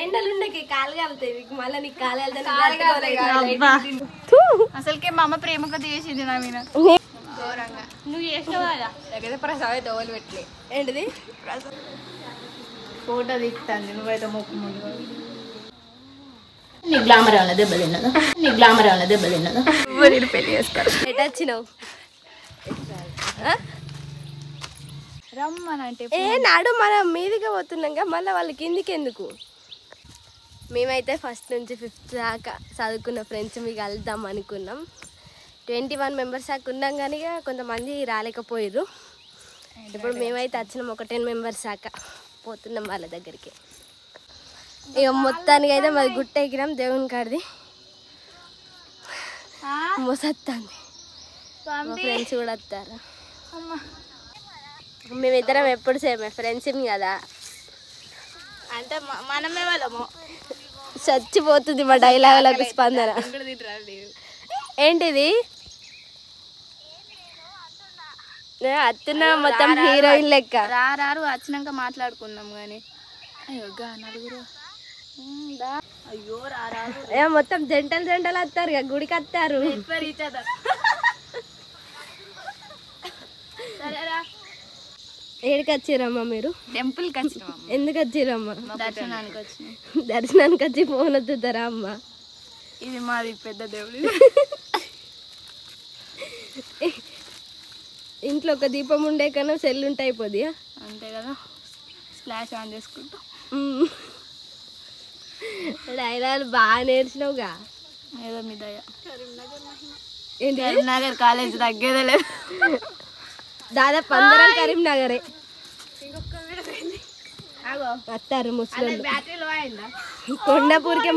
ఎండలుండకి కాలు కాలుతాయి మళ్ళీ నీకు కాలు అసలుకే మా అమ్మ ప్రేమగా చేసింది నా మీద ఘోరంగా. నువ్వు చేసినావా నాకైతే ప్రసాద్ తోలు పెట్టలే. ఏంటిది ఫోటో తీస్తాను నువ్వైతే మొక్కు ముందు. నీ గ్లామర్ ఏమన్నా దెబ్బతిన్నదా? నీ గ్లామర్ ఏమన్నా దెబ్బతిన్నదా? నేను పెళ్లి చేస్తారు. ఎటు వచ్చినావు రమ్మనంటే ఏ నాడు మనం మీదిగా పోతున్నాం మళ్ళీ వాళ్ళ కిందికి ఎందుకు? మేమైతే ఫస్ట్ నుంచి 5th దాకా చదువుకున్న ఫ్రెండ్స్ మీకు కలుద్దాం అనుకున్నాం. 21 మెంబర్స్ దాకా ఉన్నాం కానీ కొంతమంది రాలేకపోయారు. ఇప్పుడు మేమైతే వచ్చినాం ఒక 10 మెంబర్స్ దాకా పోతున్నాం వాళ్ళ దగ్గరికి. ఇక మొత్తానికి అయితే మాది గుట్ట ఎక్కినాం దేవుని కాడిది. మొసత్తాంది మా ఫ్రెండ్స్ కూడా వస్తారు. మేమిద్దరం ఎప్పుడు సేమే ఫ్రెండ్స్ కదా అంటే మనమే వాళ్ళము. చచ్చిపోతుంది మా డైలాగులకు స్పందన. ఏంటిది అత్తున్నా మొత్తం హీరోయిన్ లెక్క. రారు వచ్చినాక మాట్లాడుకుందాం కానీ నలుగురు అయ్యో రారు మొత్తం జంటలు వస్తారు గుడికి వస్తారు. ఏడికి వచ్చిరమ్మా మీరు? టెంపుల్కి వచ్చినాం. ఎందుకు వచ్చిరమ్మా? దర్శనానికి వచ్చినాం. దర్శనానికి వచ్చి ఫోన్ వద్దుతారా అమ్మ? ఇది మాది పెద్ద దేవుడు. ఇంట్లో ఒక దీపం ఉండే కన్నా సెల్ ఉంటే అయిపోద్ది అంతే కదా. ఫ్లాష్ ఆన్ చేసుకుంటాం. డైలాగ్ బాగా నేర్చినావుగా. ఏదో మీ దయ. ఏంటి కరీంనగర్ కాలేజ్ తగ్గేదే లేదు. దాదాపు అందరం కరీంనగరే వస్తారు ముస్లిం. కొండాపూర్కే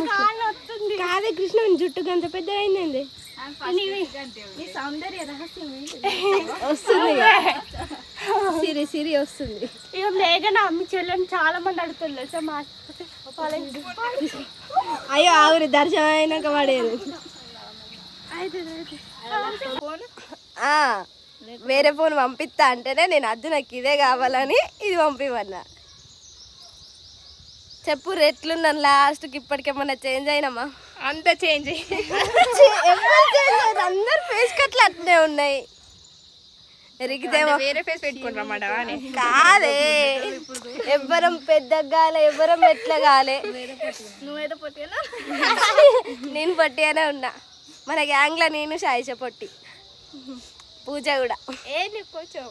కాదే కృష్ణ జుట్టు గంత పెద్ద అయిందండి. వస్తుంది సిరి సిరి వస్తుంది. ఇక లేకనా మీ చెల్లెని చాలా మంది అడుగుతుంది. అయ్యో ఆవిరి దర్శనం అయినాక పడేది. వేరే ఫోన్ పంపిస్తా అంటేనే నేను అద్దు నాకు ఇదే కావాలని ఇది పంపివన్నా. చెప్పు ఎట్లున్నాను లాస్ట్కి ఇప్పటికేమన్నా చేంజ్ అయినామా? అంత చేంజ్ అందరు ఫేస్ కట్లు అట్లే ఉన్నాయి. వేరే ఫేస్ పెట్టుకుంటారన్నమాట. కాదే ఎవ్వరం పెద్దగా కాలే ఎవ్వరం ఎట్లా కాలే. నువ్వేదో పొట్టినా నేను పొట్టిగానే ఉన్నా. మన గ్యాంగ్లో నేను షాయిష పొట్టి పూజ కూడా. కొంచెం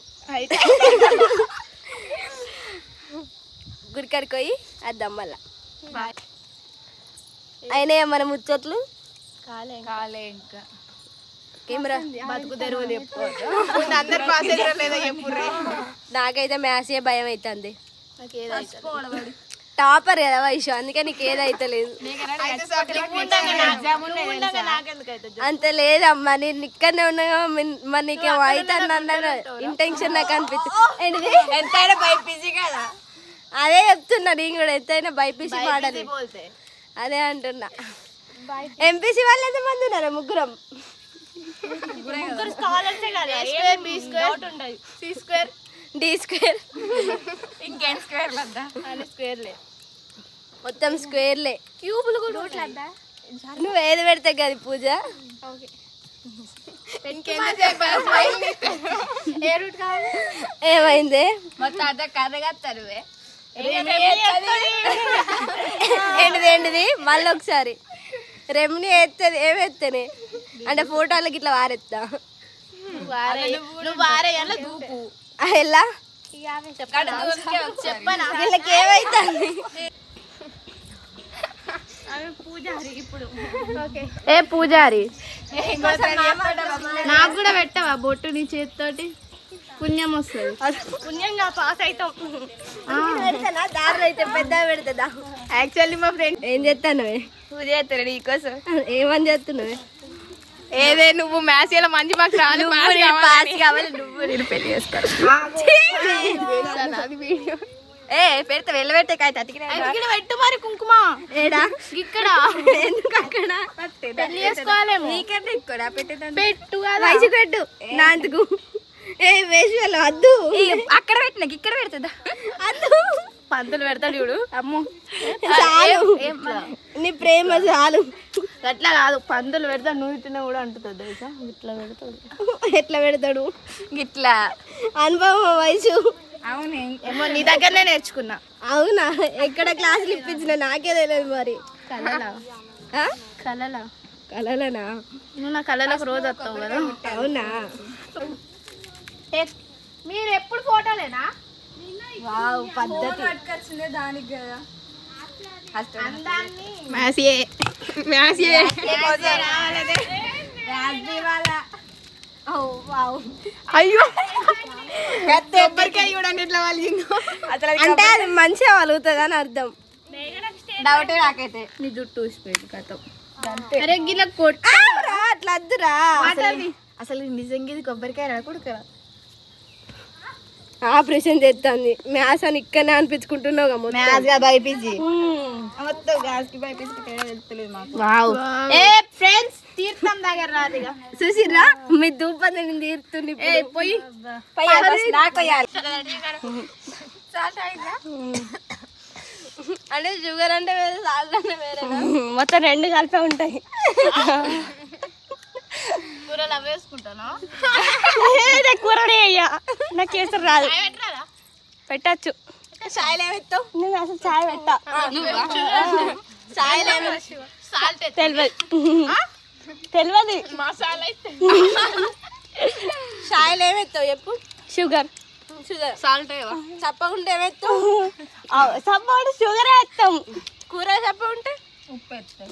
గుడికాడికి పోయి అద్దాం మళ్ళా. అయినా మన ముచ్చట్లు కాలే ఇంకా కెమెరా బతుకు తెరువు చెప్పుకోవచ్చు. అందరు పాస్ అయ్యారో లేదో చెప్పుర్రే. నాకైతే మ్యాథ్సే భయం అవుతుంది. టాపర్ కదా వైషు, అందుకే నీకు ఏదైతే లేదు. అంత లేదమ్మా నేను ఇక్కడనే ఉన్నా. మరి నీకేమో అవుతాను అన్న ఇంటెన్షన్ నాకు అనిపించింది. ఎంతైనా బైపీసీ కదా. అదే చెప్తున్నా నేను కూడా ఎంతైనా బైపీసీ మాడాలి అదే అంటున్నా. ఎంపీసీ వాళ్ళు ఎంతమంది ఉన్నారా? ముగ్గురం. ఇంకేం స్క్వేర్ వద్దా? స్క్వేర్లే మొత్తం స్క్వేర్లే. క్యూబులు కూడా నువ్వు ఏది పెడితే కదా పూజ. ఏమైంది? ఏంటిది మళ్ళీ ఒకసారి రెమ్ని ఎత్తది. ఏమెత్తని అంటే ఫోటోలకి ఇట్లా వారెత్తా. దూపు ఎలా చెప్పనా వీళ్ళకి ఏమైతుంది? ఏ పూజారి నాకు కూడా పెట్టవా బొట్టు నీ చేతితోటి? పుణ్యం వస్తుంది. పుణ్యంగా పాస్ అవుతాం. దారిలో అయితే పెద్ద పెడతా. యాక్చువల్లీ మా ఫ్రెండ్ ఏం చేస్తాను? పూజ చేస్తాడు నీకోసం. ఏమని చేస్తున్నావు? ఏదే నువ్వు మ్యాథ్స్ ఇలా మంచి మార్క్స్ రావాలి, పాస్ కావాలి, నువ్వు నేను పెళ్లి చేస్తాను. ఏ పెడితే వెళ్ళబెట్టే కాయ అతికిన పెట్టు మరి కుంకుమ ఏడా ఇక్కడ. ఎందుకు అక్కడ పెళ్లి చేసుకోవాలేమో. నీకంటే ఇక్కడ పెట్టు వయసు పెట్టు నాందుకు. ఏ వేసి వద్దు అక్కడ పెట్టినాక ఇక్కడ పెడుతుందా? అద్దు పంతులు పెడతాడు చూడు. అమ్మో చాలు, నీ ప్రేమ చాలు. అట్లా కాదు, పంతులు పెడతాడు, నువ్వు తిన్నా కూడా అంటుతుంది తెలుసా. ఇట్లా పెడతాడు. ఎట్లా పెడతాడు? గిట్లా అనుభవం వయసు. అవును, ఏమో నీ దగ్గరనే నేర్చుకున్నా. అవునా? ఎక్కడ క్లాసులు ఇప్పించిన నాకే తెలియదు మరి. కలలా ఆ? కలలా కలలనా? నువ్వు నా కళలకు రోజు వస్తావు కదా. అవునా? మీరు ఎప్పుడు ఫోటోలేనా? వావ్, పద్ధతి. అయ్యో కొబ్బరికాయ చూడండి ఇట్లా వాళ్ళు. అంటే అది మంచిగా వలుగుతుంది అని అర్థం. డౌటే నాకైతే. నీ జుట్టు ఊసిపోయింది కథ. అరే గిలా అట్లా వద్దురా. అసలు నిజంగా ఇది కొబ్బరికాయ రాకూడదు. ఆపరేషన్ చేస్తుంది. మ్యాథ్స్ అని ఇక్కడనే అనిపించుకుంటున్నావు. ఫ్రెండ్స్ తీర్థం దగ్గర రాదుగా చూసిర్రా, మీ దూపది నేను తీరుతుంది. పోయి అంటే షుగర్ అంటే వేరే, సాల్ట్ అంటే వేరే, మొత్తం రెండు కలిపే ఉంటాయి. కూరలు అవి వేసుకుంటాను. కూరనే అయ్యా, నాకు కేసరి రాదు. పెట్టచ్చు. చాయ్లు ఏమెత్తావు? నేను అసలు చాయ్ పెట్టా. చాయ్లు తెలియదు. మసాలా చాయ్లు ఏమెత్తావు చెప్పు. షుగర్ సాల్ట్ చప్పకుంటే ఏమెత్తావు? చప్పకుంటే షుగర్ వేస్తాం. కూర చప్పకుంటే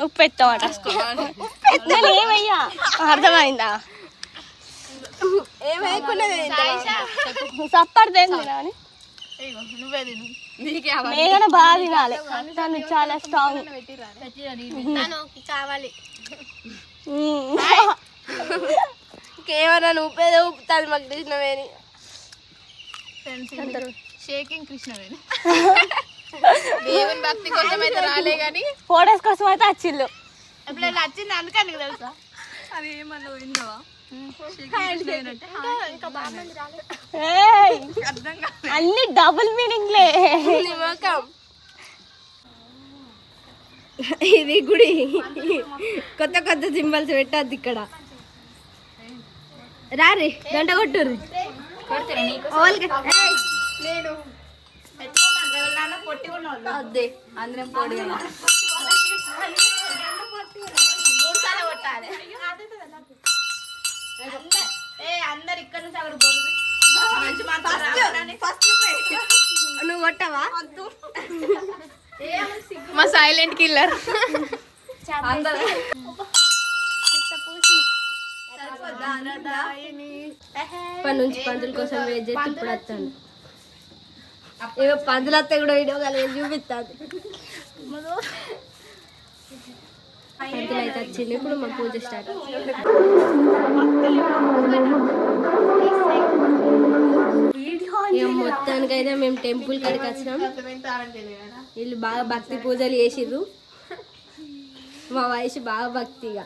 ఉప్పు ఎత్తావట. ఏమయ్యా, అర్థమైందా? ఏమైకున్నది చప్పడితే నువ్వే తిను. మేఘన బాగా తినాలి, తను చాలా స్ట్రాంగ్ కావాలి. కేవలం ఉప్పేదో ఉప్పుతాది మాకు కృష్ణవేణి. షేకింగ్ కృష్ణవేణి. దేవుని భక్తి కోసం అయితే రాలే గాని ఫోటోస్ కోసం అయితే వచ్చిల్లు. ఎప్పుడైనా వచ్చింది అందుకని తెలుసా. అది ఏమన్నా పోయిందవా? అన్ని డబుల్ మీనింగ్లే. ఇది గుడి, కొత్త కొత్త సింబల్స్ పెట్టద్దు ఇక్కడ. రారి గంట కొట్టుర్రి. నేను పొట్టి అందరం పొడి 3 సార్లు కొట్టాలి. అందరు ఇక్కడ నుంచి అక్కడ మంచి నువ్వు కొట్టావా? మా సైలెంట్ కిల్లర్. ఇప్పటి నుంచి పందుల కోసం వెయిట్ చేసి ఇప్పుడు వస్తాను. ఏవో పందులు వస్తే కూడా వీడియో కలిగి చూపిస్తాను. పందులు అయితే వచ్చింది. ఇప్పుడు మా పూజ స్టార్ట్. మొత్తానికి అయితే మేము టెంపుల్ కాడికి వచ్చినాం. వీళ్ళు బాగా భక్తి పూజలు చేసిర్రు. మా వయసు బాగా భక్తిగా.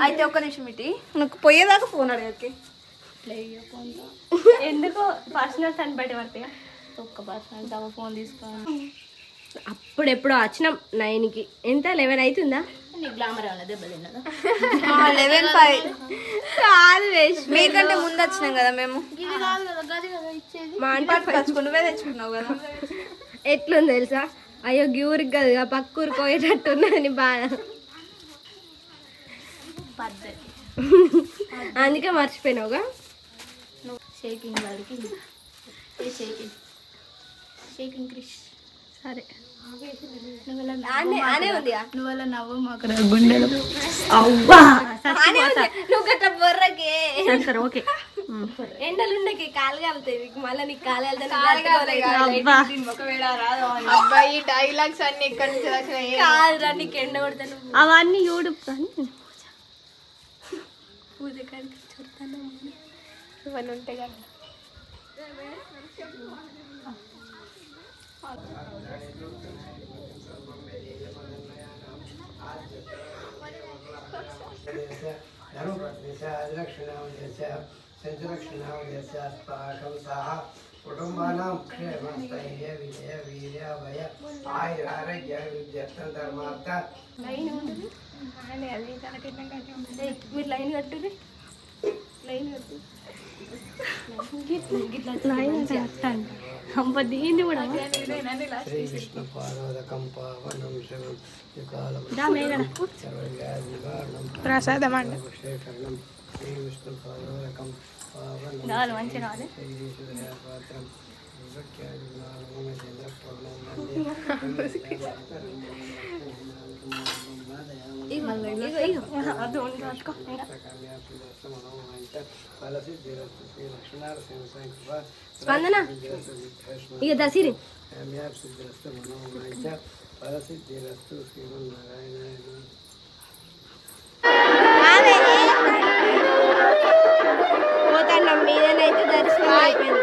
అయితే ఒక్క నిమిషం ఇటీ నాకు పోయేదాకా ఫోన్ అడగకి. ఎందుకు పర్సనల్స్ అని బయట పడతాయి. ఒక్క పర్సనల్ ఫోన్ తీసుకోండి. అప్పుడు ఎప్పుడో వచ్చినాం 9కి. ఎంత 11 అవుతుందా? గ్లామర్ ఏమన్నా దెబ్బ తిన్నదా? 11:05 కాదు, మీకంటే ముందు వచ్చినాం కదా మేము. మా అంటే నువ్వే తెచ్చుకున్నావు కదా. ఎట్లుంది తెలుసా? అయ్యో ఊరికి కదా పక్కూరికి పోయేటట్టున్నదని బాధ. అందుకే మర్చిపోయినావుగా. షేకింగ్ వాడికి షేకింగ్ క్రిష్. సరే నువ్వు నవ్వు మాకు గుండెలు. నువ్వు గట్ట బొర్రకే. సరే ఓకే. ఎండలుండకి కాలు కాలుతాయి. మళ్ళీ నీకు కాలు అబ్బాయి డైలాగ్స్ అన్ని ఇక్కడ నుంచి కాదురా, నీకు ఎండ కొడతాను. అవన్నీ యూట్యూబ్ కానీ పూజ కాడికి చూడతాను. ఇవన్నీ ఉంటాయి కదా. धर्मपत्नीस्य अधिरक्षणावधेस्य संचरक्षणावधेस्य अस्माकं सह कुटुम्बानां क्षेमस्थैर्य विजय वीर्याभय आयुरारोग्य विद्यर्थं धर्मार्थ మీరు లైన్ కట్టుర్రి లైన్ కట్టు దీన్ని కూడా श्री विष्णु पादोदकं पावनं शिवं युकालं सर्वव्याधिनिवारणं ప్రసాదమండి शेखरणं श्री विष्णु पादोदकं पावनं నాలు మంచి రాలే श्रीसूर्यपात्रं స్పందన ఇక దసిరి ఫలసిద్ధిరస్తు శ్రీమన్నారాయణ పోతాం మీదనైతే దర్శనం అయిపోయింది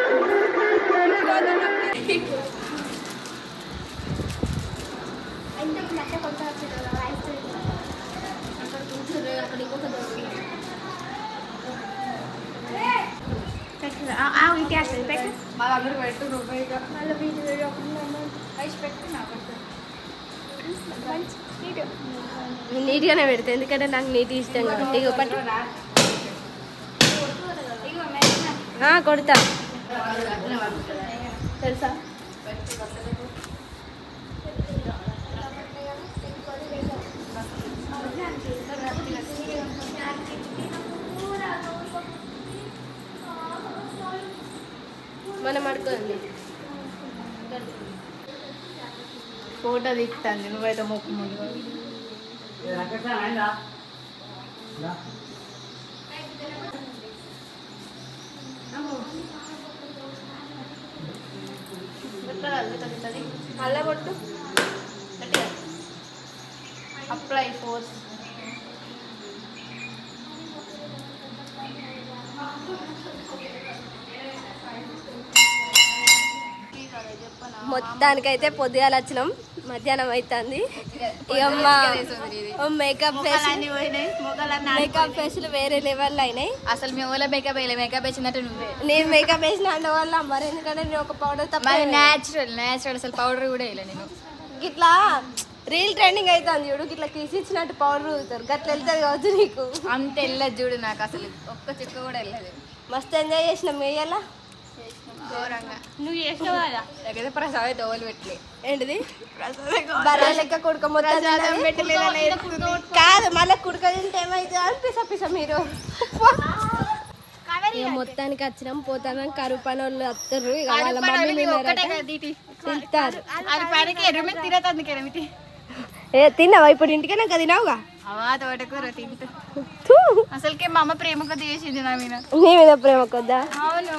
మా దగ్గర పెట్టు రూపాయి నీట్గానే పెడతా ఎందుకంటే నాకు నీట్ ఇష్టం కాబట్టి ఇక పట్టు కొడతా తెలుసా మనం అడుకోండి ఫోటో దిగుతాను నువ్వైతే మొక్కు ముందు అలా కొట్టు అప్లై ఫోర్స్ మొత్తానికైతే పొద్దుగాల వచ్చినాం మధ్యాహ్నం అవుతుంది ఇక మేకప్ మేకప్ ఫేస్లు వేరే లెవెల్ అయినాయి అసలు మీ ఊళ్ళో మేకప్ వేయలే మేకప్ వేసినట్టు నువ్వే నేను మేకప్ వేసిన వల్ల మరి ఎందుకంటే నేను ఒక పౌడర్ తప్ప న్యాచురల్ అసలు పౌడర్ కూడా వేయలే నేను ఇట్లా రీల్ ట్రెండింగ్ అవుతుంది చూడు ఇట్లా తీసిచ్చినట్టు పౌడర్ ఊగుతారు గట్ల వెళ్తుంది కావచ్చు నీకు అంత వెళ్ళదు చూడు నాకు అసలు ఒక్క చుక్క కూడా వెళ్ళదు మస్తు ఎంజాయ్ చేసినాం వేయాలా ఘోరంగా నువ్వు చేసినావు కదా నాకైతే ప్రసాదం తోలు పెట్టలే ఏంటిది బర్రె లెక్క కుడక మొత్తం కాదు మళ్ళీ కుడక తింటే ఏమైతుంది అని పిస మీరు ఇక మొత్తానికి వచ్చినాం పోతాం కరువు పని వాళ్ళు వస్తారు ఇక వాళ్ళ మమ్మీ తింటారు ఏ తిన్నావా ఇప్పుడు ఇంటికే నాకు తిన్నావుగా తోటకూర తింటూ అసలుకే మా అమ్మ ప్రేమగా చేసింది నా మీద నీ మీద ప్రేమ కొద్దా అవును